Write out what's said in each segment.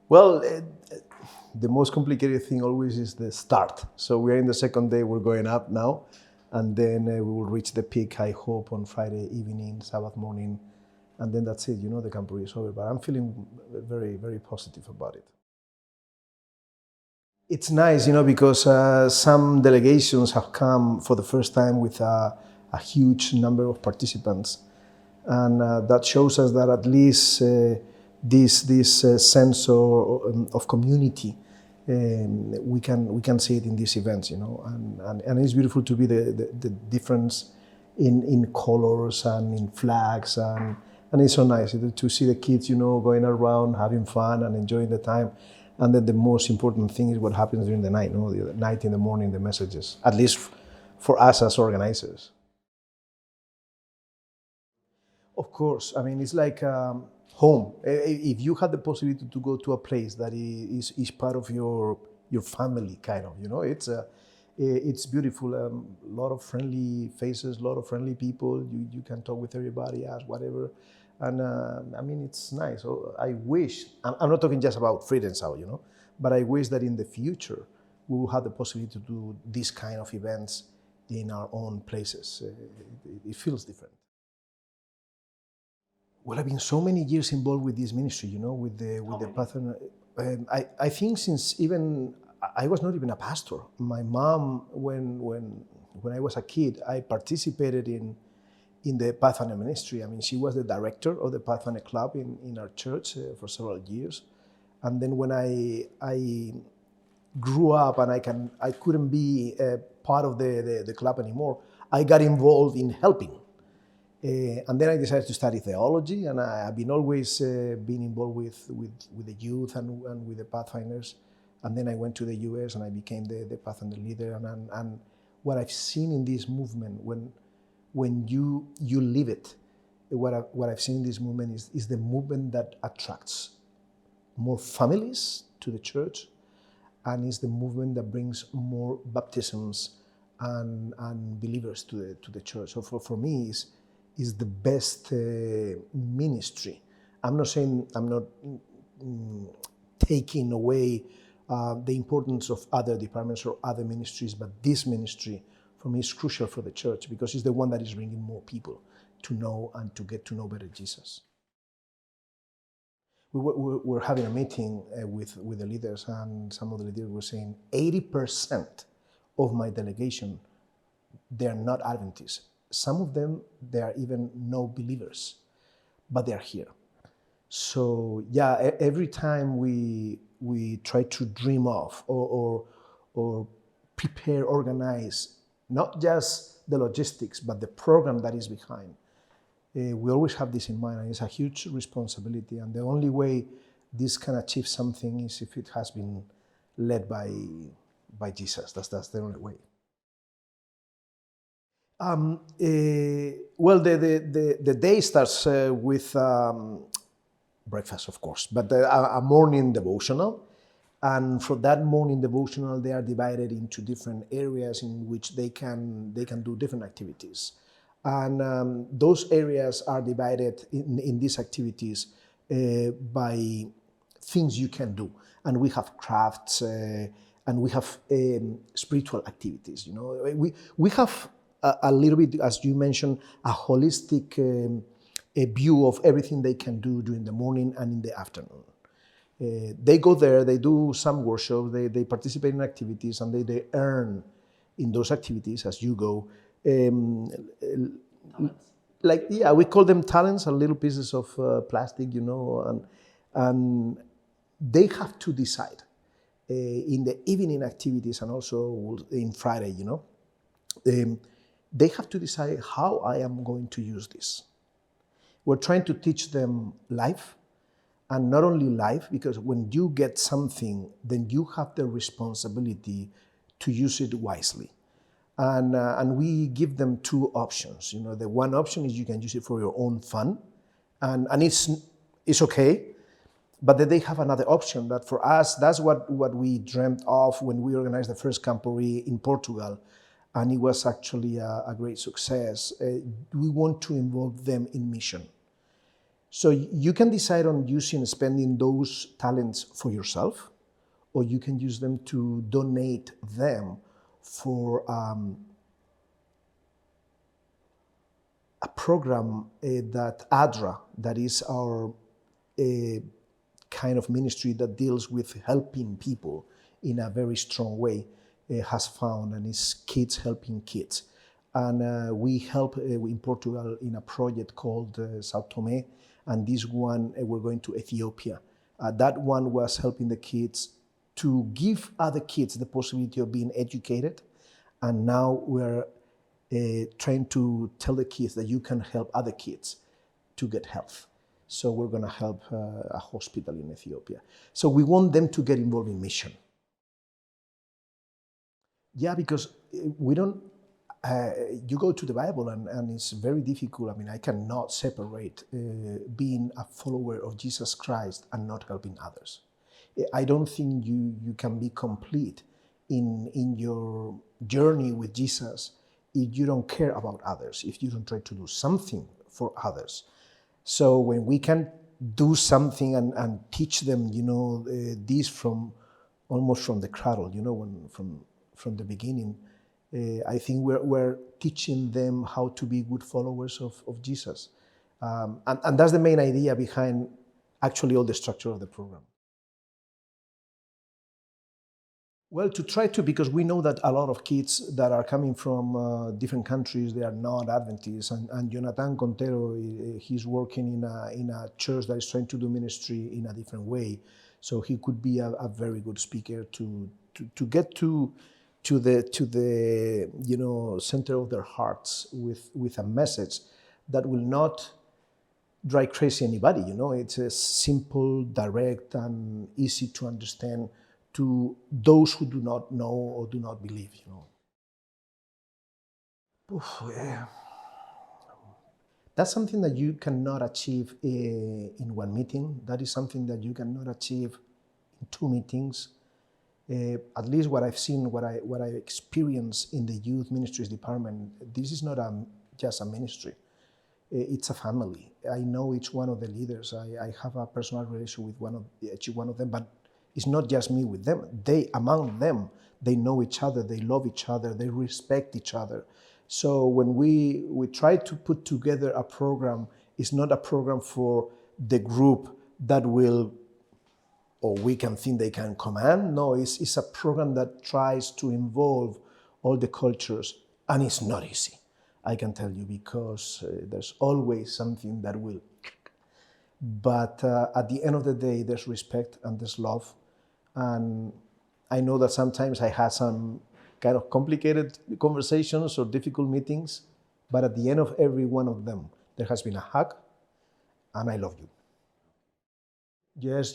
Well, the most complicated thing always is the start. So we are in the second day, we're going up now, and then we will reach the peak, I hope, on Friday evening, Sabbath morning, and then that's it, the Camporee is over. But I'm feeling very, very positive about it. It's nice, because some delegations have come for the first time with a huge number of participants, and that shows us that at least this sense of community, we can see it in these events, and it's beautiful to be the difference in colors and in flags, and it's so nice to see the kids, going around having fun and enjoying the time. And then the most important thing is what happens during the night, the night in the morning, the messages, at least for us as organizers. Of course, I mean, it's like home. If you had the possibility to go to a place that is part of your family, kind of, it's beautiful. A lot of friendly faces, a lot of friendly people. You can talk with everybody, ask whatever. And I mean, it's nice. So I wish, I'm not talking just about Friedensau, but I wish that in the future we will have the possibility to do these kind of events in our own places. It feels different. Well, I've been so many years involved with this ministry, with the Pathfinder. I think since even I was not even a pastor. My mom, when I was a kid, I participated in the Pathfinder ministry. I mean, she was the director of the Pathfinder club in our church for several years. And then when I grew up and I couldn't be part of the club anymore, I got involved in helping. And then I decided to study theology, and I've been always been involved with the youth and with the Pathfinders. And then I went to the US and I became the Pathfinder leader. And what I've seen in this movement, when you live it, what I've seen in this movement is the movement that attracts more families to the church, and is the movement that brings more baptisms and believers to the church. So for me, is the best ministry. I'm not saying, I'm not taking away the importance of other departments or other ministries, but this ministry for me is crucial for the church because it's the one that is bringing more people to know and to get to know better Jesus. We're having a meeting with the leaders, and some of the leaders were saying 80% of my delegation, they're not Adventists. Some of them, they are even no believers, but they're here. So yeah, every time we try to dream of or prepare, organize, not just the logistics, but the program that is behind, we always have this in mind, and it's a huge responsibility. And the only way this can achieve something is if it has been led by Jesus. That's the only way. Well, the day starts with breakfast, of course, but a morning devotional. And for that morning devotional, they are divided into different areas in which they can do different activities. And those areas are divided in these activities by things you can do. And we have crafts and we have spiritual activities. We have a little bit, as you mentioned, a holistic a view of everything they can do during the morning and in the afternoon. They go there, they do some workshops, they participate in activities, and they earn in those activities as you go. We call them talents, little pieces of plastic, and they have to decide in the evening activities and also in Friday, they have to decide how I am going to use this. We're trying to teach them life, and not only life, because when you get something, then you have the responsibility to use it wisely. And we give them two options. The one option is you can use it for your own fun, and it's okay. But then they have another option that for us, that's what we dreamt of when we organized the first Camporee in Portugal, and it was actually a great success. We want to involve them in mission. So you can decide on spending those talents for yourself, or you can use them to donate them for a program that ADRA, that is our kind of ministry that deals with helping people in a very strong way, has found, and it's Kids Helping Kids. And we help in Portugal in a project called Sao Tome, and this one we're going to Ethiopia. That one was helping the kids to give other kids the possibility of being educated, and now we're trying to tell the kids that you can help other kids to get health. So we're going to help a hospital in Ethiopia. So we want them to get involved in mission. Yeah, because we don't, you go to the Bible and it's very difficult. I mean, I cannot separate being a follower of Jesus Christ and not helping others. I don't think you can be complete in your journey with Jesus if you don't care about others, if you don't try to do something for others. So when we can do something and teach them, this from almost from the cradle, from the beginning, I think we're teaching them how to be good followers of Jesus. And that's the main idea behind actually all the structure of the program. Well, to try to, because we know that a lot of kids that are coming from different countries, they are not Adventists. And Jonatan Contero, he's working in a church that is trying to do ministry in a different way. So he could be a very good speaker to get to the center of their hearts with a message that will not drive crazy anybody. It's a simple, direct, and easy to understand to those who do not know or do not believe. Oof, yeah. That's something that you cannot achieve in one meeting. That is something that you cannot achieve in 2 meetings. At least what I've seen, what I experienced in the youth ministries department, this is not just a ministry. It's a family. I know each one of the leaders. I have a personal relation with each one of them, but it's not just me with them. Among them, they know each other, they love each other, they respect each other. So when we try to put together a program, it's not a program for the group that will, or we can think they can command. No, it's a program that tries to involve all the cultures, and it's not easy, I can tell you, because there's always something that will. But at the end of the day, there's respect and there's love. And I know that sometimes I had some kind of complicated conversations or difficult meetings, but at the end of every one of them, there has been a hug, and I love you. Yes.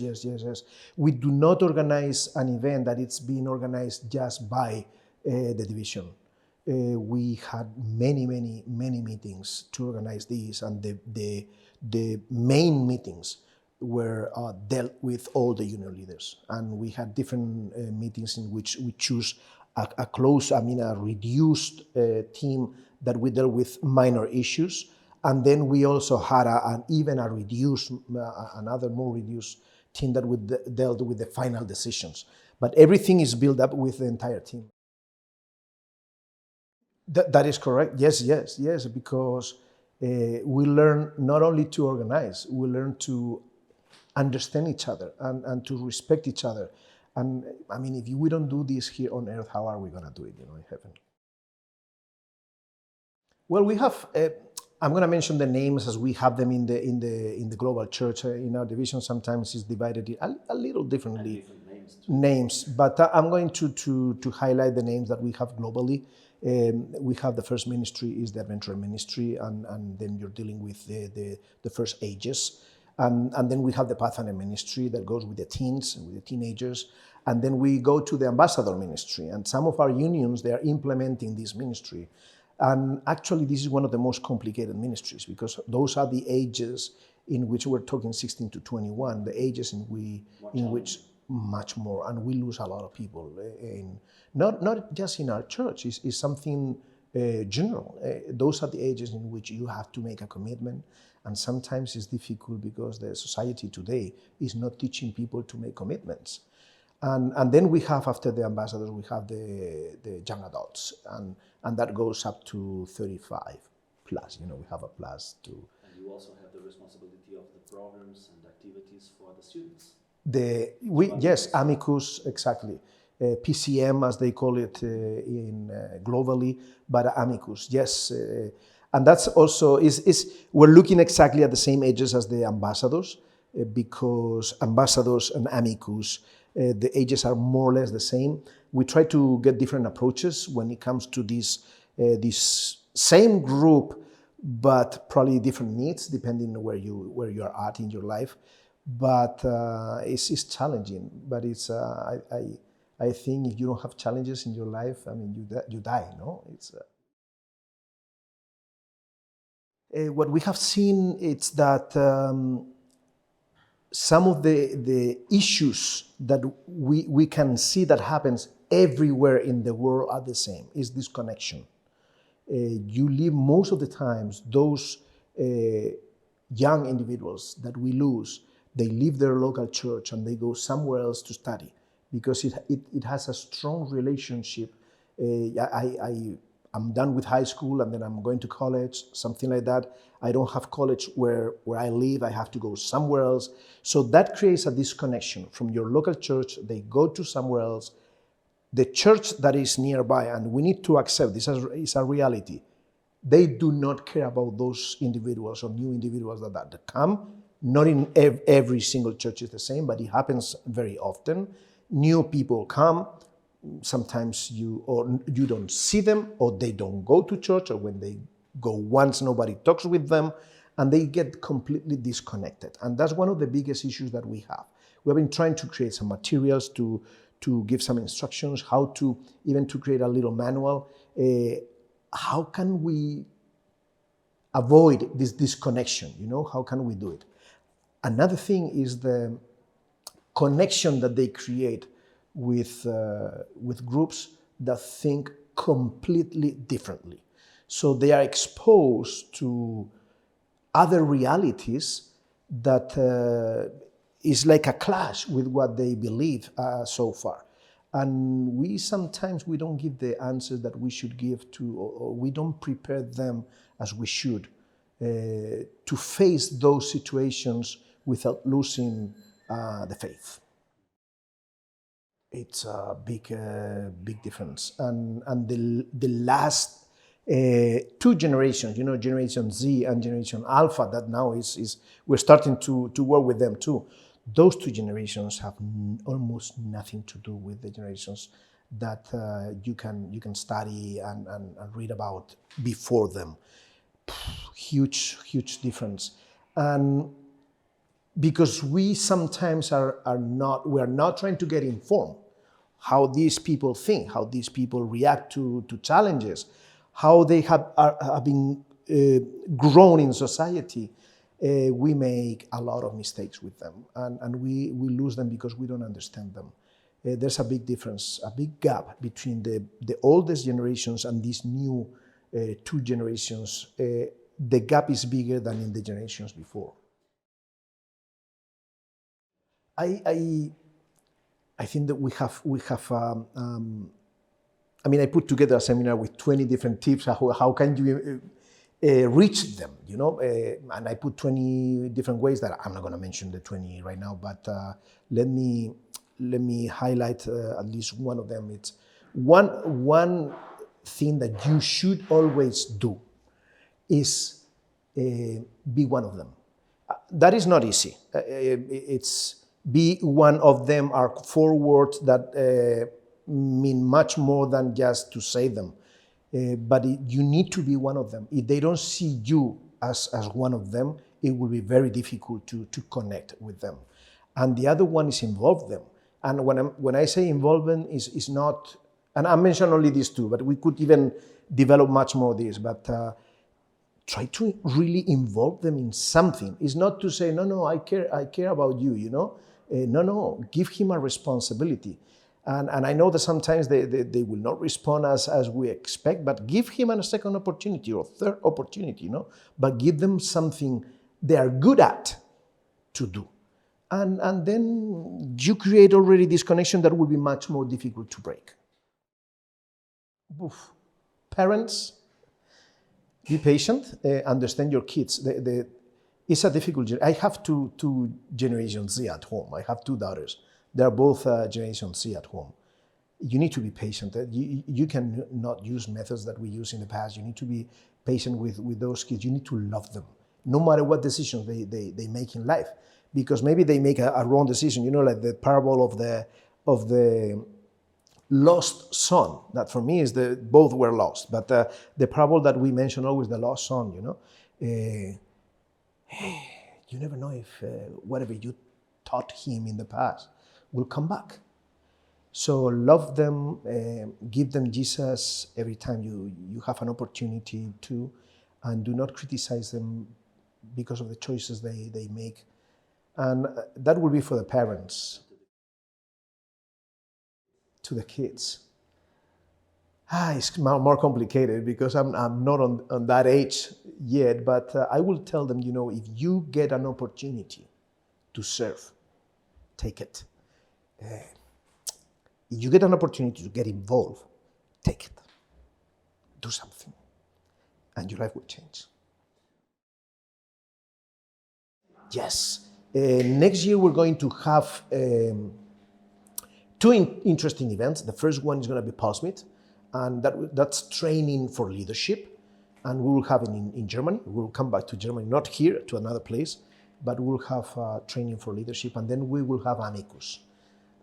We do not organize an event that it's being organized just by the division. We had many meetings to organize this, and the main meetings were dealt with all the union leaders. And we had different meetings in which we choose a reduced team that we dealt with minor issues. And then we also had another more reduced team that dealt with the final decisions. But everything is built up with the entire team. That is correct. Yes, because we learn not only to organize, we learn to understand each other and to respect each other. And I mean, if we don't do this here on earth, how are we going to do it, in heaven? Well, we have. I'm going to mention the names as we have them in the global church. In our division, sometimes it's divided a little differently. Names, but I'm going to highlight the names that we have globally. We have the first ministry is the Adventure Ministry, and then you're dealing with the first ages. And then we have the Pathfinder ministry that goes with the teens, with the teenagers. And then we go to the ambassador ministry. And some of our unions, they are implementing this ministry. And actually, this is one of the most complicated ministries, because those are the ages in which we're talking 16 to 21, the ages in which much more, and we lose a lot of people. Not just in our church. It's something general. Those are the ages in which you have to make a commitment, and sometimes it's difficult because the society today is not teaching people to make commitments. And then we have, after the ambassadors, we have the young adults, and that goes up to 35 plus. We have a plus to. And you also have the responsibility of the programs and activities for the students. Yes, amicus, exactly. PCM, as they call it globally, but amicus, yes. And that's also, we're looking exactly at the same ages as the ambassadors, because ambassadors and amicus, the ages are more or less the same. We try to get different approaches when it comes to this same group, but probably different needs depending on where you are at in your life. But it's challenging. But it's I think if you don't have challenges in your life, I mean, you die. No, it's. What we have seen is that some of the issues that we can see that happens everywhere in the world are the same. Is this connection? You live most of the times, those young individuals that we lose, they leave their local church and they go somewhere else to study because it has a strong relationship. I'm done with high school and then I'm going to college, something like that. I don't have college where I live. I have to go somewhere else. So that creates a disconnection from your local church. They go to somewhere else. The church that is nearby, and we need to accept this is a reality, they do not care about those individuals or new individuals that come. Not in every single church is the same, but it happens very often. New people come. Sometimes you don't see them, or they don't go to church, or when they go once, nobody talks with them, and they get completely disconnected. And that's one of the biggest issues that we have. We have been trying to create some materials to give some instructions, how to create a little manual. How can we avoid this disconnection? How can we do it? Another thing is the connection that they create with groups that think completely differently. So they are exposed to other realities that is like a clash with what they believe so far. And we sometimes don't give the answers that we should give to, or we don't prepare them as we should to face those situations without losing the faith. It's a big difference. And the last two generations, Generation Z and Generation Alpha, that now we're starting to work with them too. Those two generations have almost nothing to do with the generations that you can study and read about before them. Huge difference. And because we sometimes we're not trying to get informed how these people think, how these people react to challenges, how they have been grown in society. We make a lot of mistakes with them, and we lose them because we don't understand them. There's a big difference, a big gap between the oldest generations and these new two generations. The gap is bigger than in the generations before. I think that we have. I put together a seminar with 20 different tips. How can you reach them? And I put 20 different ways that I'm not going to mention the 20 right now. But let me highlight at least one of them. It's one thing that you should always do is be one of them. That is not easy. It's be one of them are 4 words that mean much more than just to say them. But you need to be one of them. If they don't see you as one of them, it will be very difficult to connect with them. And the other one is involve them. And when I say involvement is not, and I mentioned only these two, but we could even develop much more of this. But try to really involve them in something. It's not to say, no, I care about you, No, give him a responsibility. And I know that sometimes they will not respond as we expect, but give him a second opportunity or third opportunity, but give them something they are good at to do. And then you create already this connection that will be much more difficult to break. Oof. Parents, be patient, understand your kids. It's a difficult journey. I have two Generation Z at home. I have two daughters. They're both Generation Z at home. You need to be patient. You can not use methods that we used in the past. You need to be patient with those kids. You need to love them, no matter what decisions they make in life. Because maybe they make a wrong decision, like the parable of the lost son. That for me is both were lost. But the parable that we mention always, the lost son, you never know if whatever you taught him in the past will come back. So love them, give them Jesus every time you have an opportunity to, and do not criticize them because of the choices they make. And that will be for the parents. To the kids. It's more complicated because I'm not on that age yet, but I will tell them, if you get an opportunity to serve, take it. If you get an opportunity to get involved, take it. Do something, and your life will change. Yes. Next year we're going to have two interesting events. The first one is going to be Pulsemit, and that's training for leadership. And we will have it in Germany. We'll come back to Germany, not here, to another place, but we'll have training for leadership. And then we will have Amicus.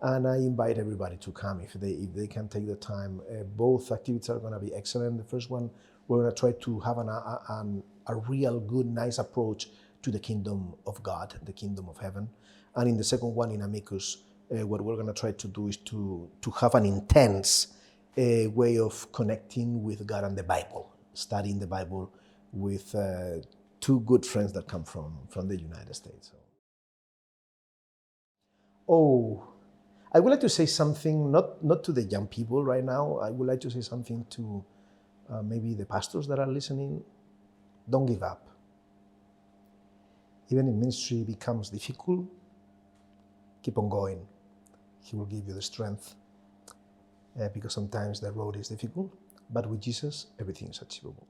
And I invite everybody to come if they can take the time. Both activities are going to be excellent. The first one, we're going to try to have a real good, nice approach to the kingdom of God, the kingdom of heaven. And in the second one, in Amicus, what we're going to try to do is to have an intense way of connecting with God and the Bible, studying the Bible with two good friends that come from the United States. I would like to say something, not to the young people right now. I would like to say something to maybe the pastors that are listening. Don't give up. Even if ministry becomes difficult, keep on going. He will give you the strength because sometimes the road is difficult, but with Jesus, everything is achievable.